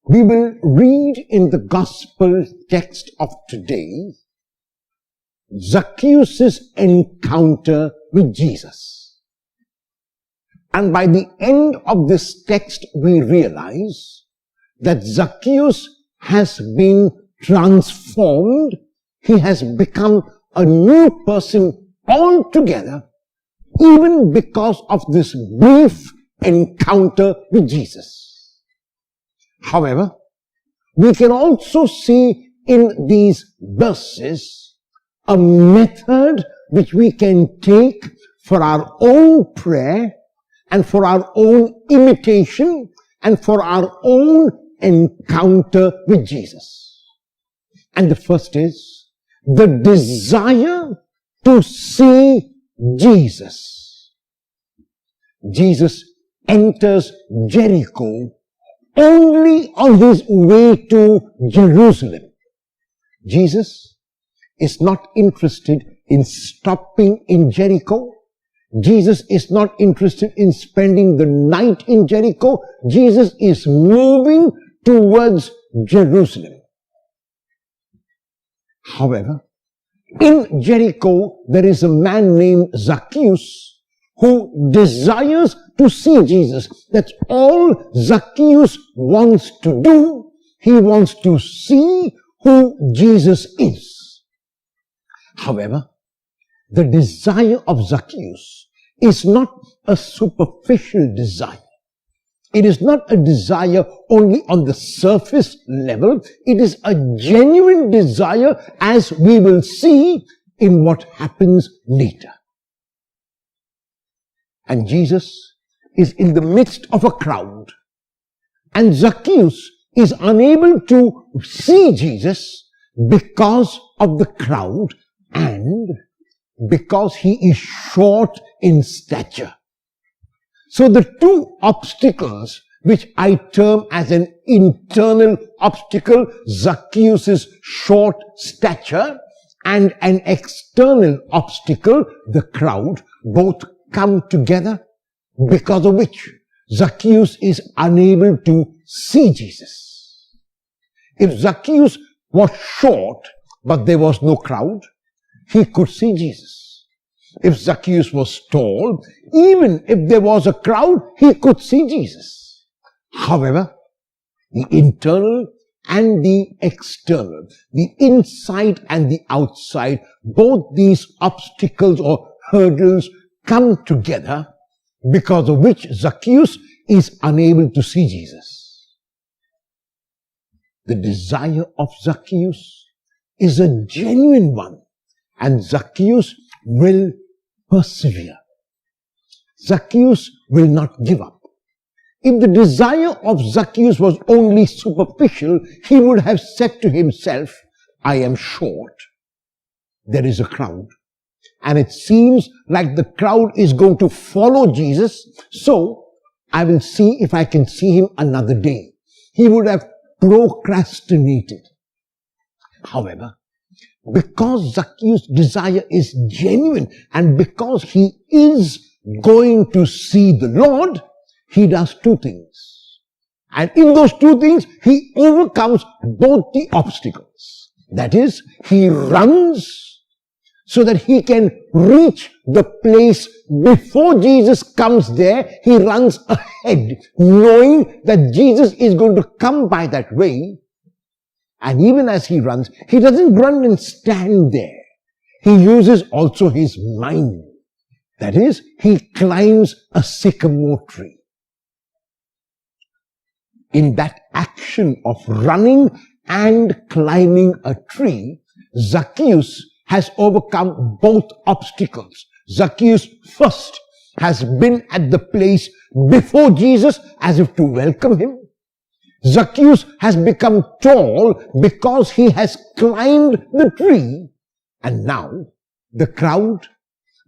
we will read in the gospel text of today Zacchaeus' encounter with Jesus. And by the end of this text, we realize that Zacchaeus has been transformed. He has become a new person altogether, even because of this brief encounter with Jesus. However, we can also see in these verses a method which we can take for our own prayer and for our own imitation and for our own encounter with Jesus. And the first is the desire to see Jesus. Jesus enters Jericho only on his way to Jerusalem. Jesus is not interested in stopping in Jericho. Jesus is not interested in spending the night in Jericho. Jesus is moving towards Jerusalem. However, in Jericho, there is a man named Zacchaeus who desires to see Jesus. That's all Zacchaeus wants to do. He wants to see who Jesus is. However, the desire of Zacchaeus is not a superficial desire. It is not a desire only on the surface level. It is a genuine desire, as we will see in what happens later. And Jesus is in the midst of a crowd, and Zacchaeus is unable to see Jesus because of the crowd and because he is short in stature. So the two obstacles which I term as an internal obstacle, Zacchaeus' short stature, and an external obstacle, the crowd, both come together, because of which Zacchaeus is unable to see Jesus. If Zacchaeus was short, but there was no crowd, he could see Jesus. If Zacchaeus was tall, even if there was a crowd, he could see Jesus. However, the internal and the external, the inside and the outside, both these obstacles or hurdles come together, because of which Zacchaeus is unable to see Jesus. The desire of Zacchaeus is a genuine one, and Zacchaeus will persevere. Zacchaeus will not give up. If the desire of Zacchaeus was only superficial, he would have said to himself, I am short. There is a crowd, and it seems like the crowd is going to follow Jesus, so I will see if I can see him another day. He would have procrastinated. However, because Zacchaeus' desire is genuine and because he is going to see the Lord, he does two things. And in those two things, he overcomes both the obstacles. That is, he runs so that he can reach the place before Jesus comes there. He runs ahead, knowing that Jesus is going to come by that way. And even as he runs, he doesn't run and stand there. He uses also his mind. That is, he climbs a sycamore tree. In that action of running and climbing a tree, Zacchaeus has overcome both obstacles. Zacchaeus first has been at the place before Jesus as if to welcome him. Zacchaeus has become tall because he has climbed the tree, and now the crowd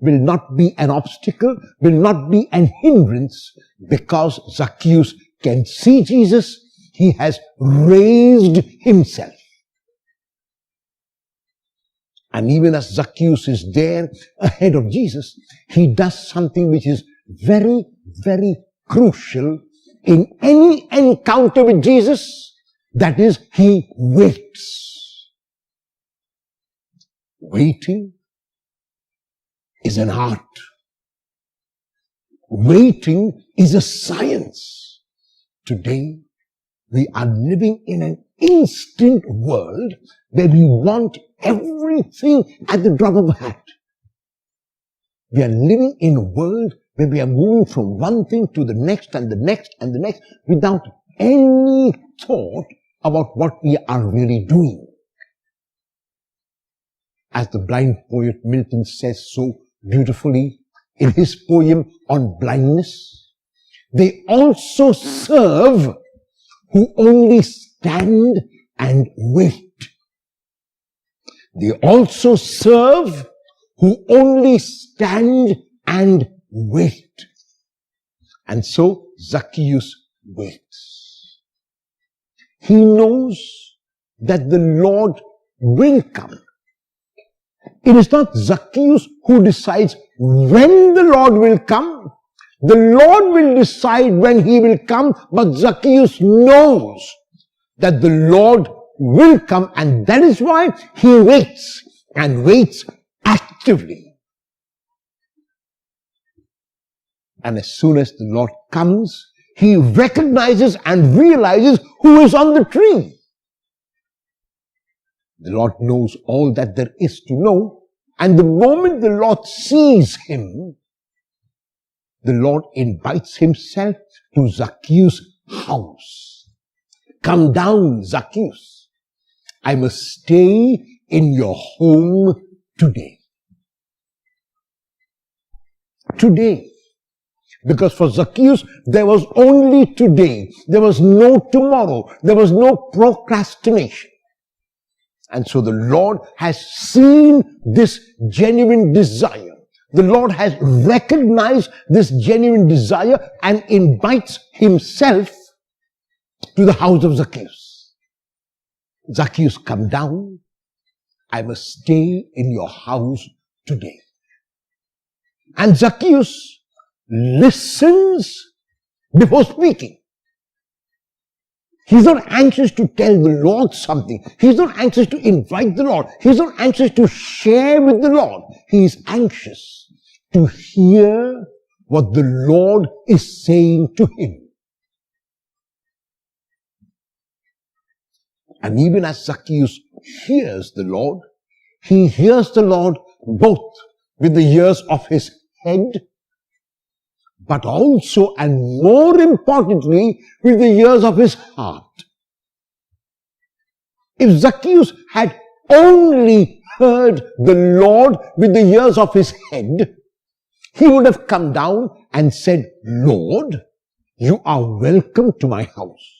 will not be an obstacle, will not be an hindrance, because Zacchaeus can see Jesus. He has raised himself. And even as Zacchaeus is there ahead of Jesus, he does something which is very, very crucial in any encounter with Jesus, That is, he waits. Waiting is an art. Waiting is a science. Today, we are living in an instant world where we want everything at the drop of a hat. We are living in a world where we are moving from one thing to the next and the next and the next without any thought about what we are really doing. As the blind poet Milton says so beautifully in his poem on blindness, they also serve who only stand and wait. They also serve who only stand and wait. And so Zacchaeus waits. He knows that the Lord will come. It is not Zacchaeus who decides when the Lord will come. The Lord will decide when he will come, but Zacchaeus knows that the Lord will come, and that is why he waits, and waits actively. And as soon as the Lord comes, he recognizes and realizes who is on the tree. The Lord knows all that there is to know, and the moment the Lord sees him, the Lord invites himself to Zacchaeus' house. Come down, Zacchaeus. I must stay in your home today. Today. Because for Zacchaeus, there was only today. There was no tomorrow. There was no procrastination. And so the Lord has seen this genuine desire. The Lord has recognized this genuine desire and invites himself to the house of Zacchaeus. Zacchaeus, come down. I must stay in your house today. And Zacchaeus listens before speaking. He's not anxious to tell the Lord something. He's not anxious to invite the Lord. He's not anxious to share with the Lord. He is anxious to hear what the Lord is saying to him. And even as Zacchaeus hears the Lord, he hears the Lord both with the ears of his head, but also and more importantly with the ears of his heart. If Zacchaeus had only heard the Lord with the ears of his head, he would have come down and said, Lord, you are welcome to my house.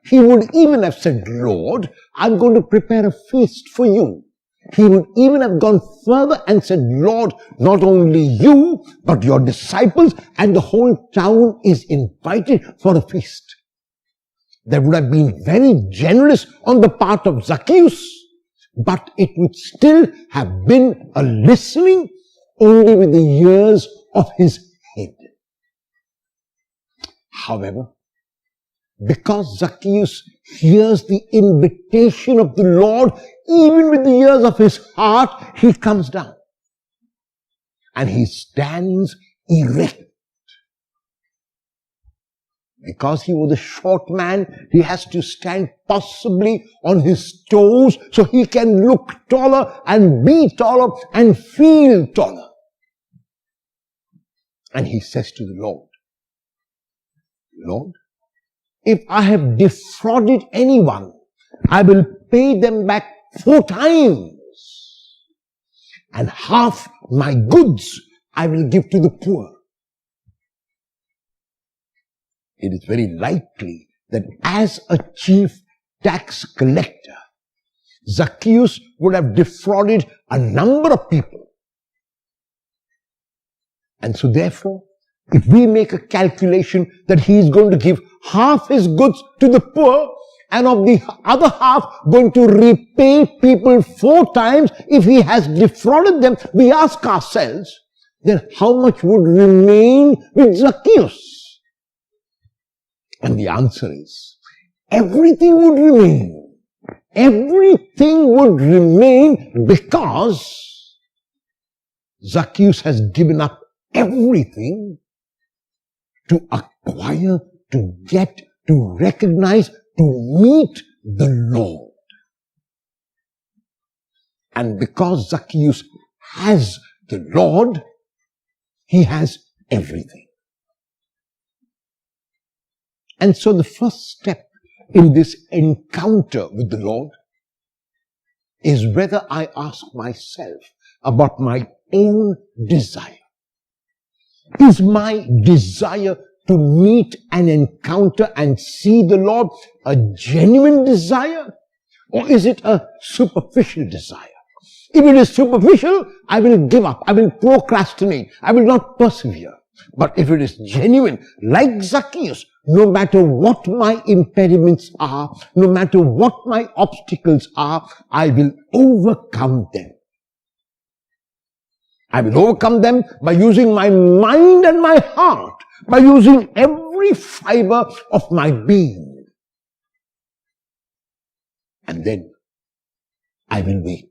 He would even have said, Lord, I'm going to prepare a feast for you. He would even have gone further and said, Lord, not only you, but your disciples and the whole town is invited for a feast. That would have been very generous on the part of Zacchaeus, but it would still have been a listening only with the ears of his head. However, because Zacchaeus hears the invitation of the Lord, even with the ears of his heart, he comes down. And he stands erect. Because he was a short man, he has to stand possibly on his toes so he can look taller and be taller and feel taller. And he says to the Lord, Lord, if I have defrauded anyone, I will pay them back 4 times. And half my goods I will give to the poor. It is very likely that as a chief tax collector, Zacchaeus would have defrauded a number of people. And so therefore, if we make a calculation that he is going to give half his goods to the poor and of the other half going to repay people 4 times if he has defrauded them, we ask ourselves, then how much would remain with Zacchaeus? And the answer is, everything would remain. Everything would remain because Zacchaeus has given up everything to acquire, to get, to recognize, to meet the Lord. And because Zacchaeus has the Lord, he has everything. And so the first step in this encounter with the Lord is whether I ask myself about my own desire. Is my desire to meet and encounter and see the Lord a genuine desire, or is it a superficial desire? If it is superficial, I will give up, I will procrastinate, I will not persevere. But if it is genuine, like Zacchaeus, no matter what my impediments are, no matter what my obstacles are, I will overcome them. I will overcome them by using my mind and my heart, by using every fiber of my being. And then I will wait.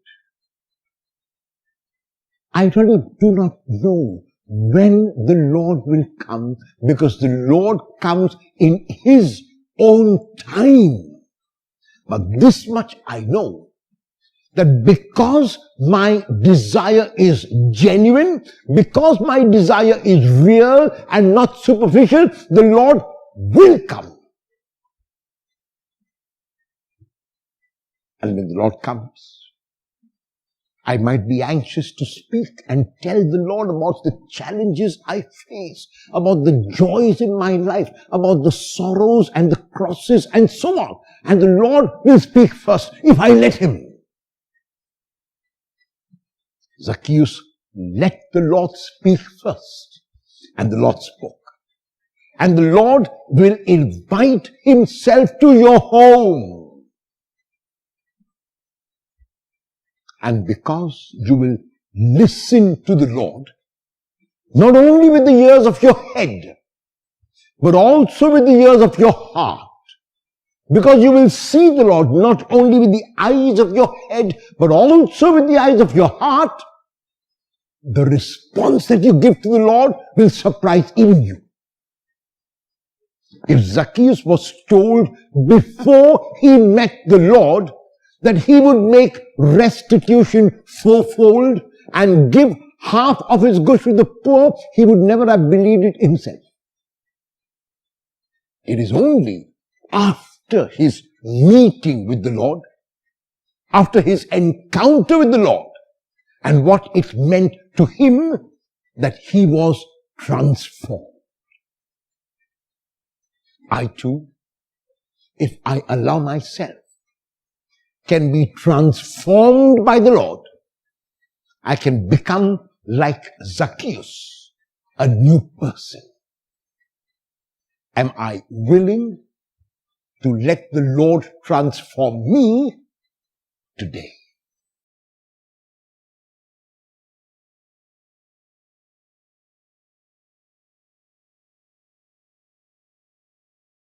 I really do not know when the Lord will come, because the Lord comes in His own time. But this much I know, that because my desire is genuine, because my desire is real and not superficial, the Lord will come. And when the Lord comes, I might be anxious to speak and tell the Lord about the challenges I face, about the joys in my life, about the sorrows and the crosses and so on. And the Lord will speak first if I let Him. Zacchaeus let the Lord speak first, and the Lord spoke. And the Lord will invite Himself to your home. And because you will listen to the Lord, not only with the ears of your head, but also with the ears of your heart, because you will see the Lord not only with the eyes of your head, but also with the eyes of your heart, the response that you give to the Lord will surprise even you. If Zacchaeus was told before he met the Lord that he would make restitution fourfold and give half of his goods to the poor, he would never have believed it himself. It is only after his meeting with the Lord, after his encounter with the Lord, and what it meant to him, that he was transformed. I too, if I allow myself, can be transformed by the Lord. I can become like Zacchaeus, a new person. Am I willing to let the Lord transform me today?